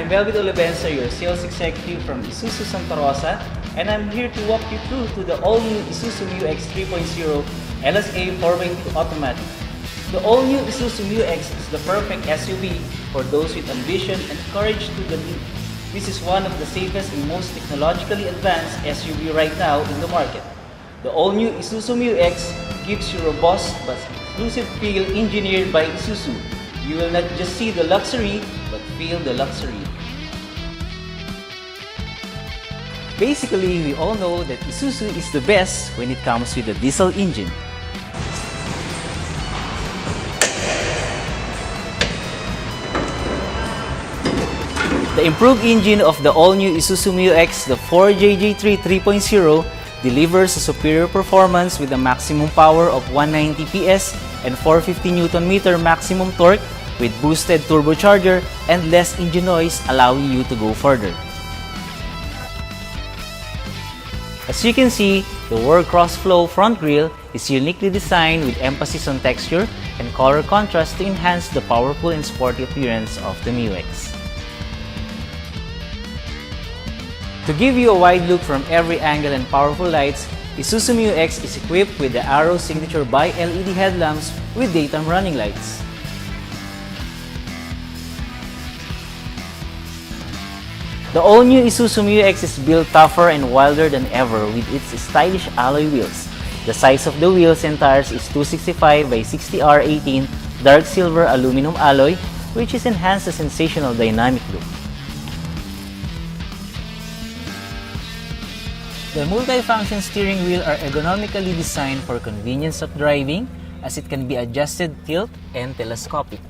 I'm Melvin Olivenza, your sales executive from Isuzu Santa Rosa, and I'm here to walk you through to the all-new Isuzu MU-X 3.0 LSA 4x2 automatic. The all-new Isuzu MU-X is the perfect SUV for those with ambition and courage to the lead. This is one of the safest and most technologically advanced SUV right now in the market. The all-new Isuzu MU-X gives you robust but exclusive feel engineered by Isuzu. You will not just see the luxury, but feel the luxury. Basically, we all know that Isuzu is the best when it comes with a diesel engine. The improved engine of the all-new Isuzu MU-X, the 4JJ3 3.0, delivers a superior performance with a maximum power of 190 PS and 450 Nm maximum torque with boosted turbocharger and less engine noise, allowing you to go further. As you can see, the World Cross-Flow front grille is uniquely designed with emphasis on texture and color contrast to enhance the powerful and sporty appearance of the MU-X. To give you a wide look from every angle and powerful lights, Isuzu MU-X is equipped with the Arrow Signature bi-LED headlamps with daytime running lights. The all-new Isuzu MU-X is built tougher and wilder than ever with its stylish alloy wheels. The size of the wheels and tires is 265 by 60R18 dark silver aluminum alloy, which is enhanced a sensational dynamic look. The multi-function steering wheel are ergonomically designed for convenience of driving, as it can be adjusted tilt and telescopic.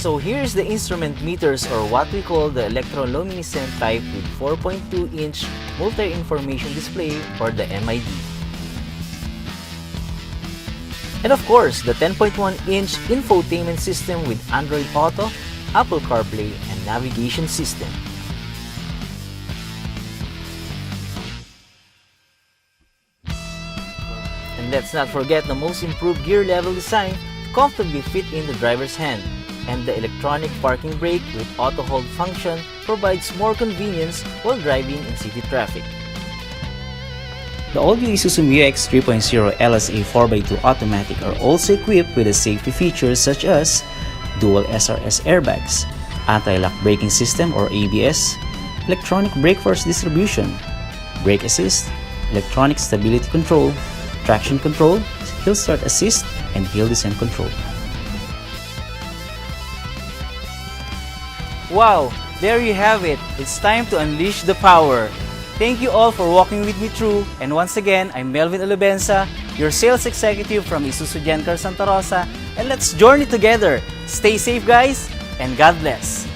So here's the instrument meters, or what we call the electroluminescent type, with 4.2-inch multi-information display, or the MID. And of course, the 10.1-inch infotainment system with Android Auto, Apple CarPlay, and navigation system. And let's not forget the most improved gear level design to comfortably fit in the driver's hand. And the electronic parking brake with auto hold function provides more convenience while driving in city traffic. The all-new Isuzu MU-X 3.0 LSA 4x2 automatic are also equipped with the safety features such as dual SRS airbags, anti-lock braking system or ABS, electronic brake force distribution, brake assist, electronic stability control, traction control, hill start assist, and hill descent control. Wow! There you have it! It's time to unleash the power! Thank you all for walking with me through, and once again, I'm Melvin Olivenza, your sales executive from Isuzu Gencars Santa Rosa, and let's journey together! Stay safe guys, and God bless!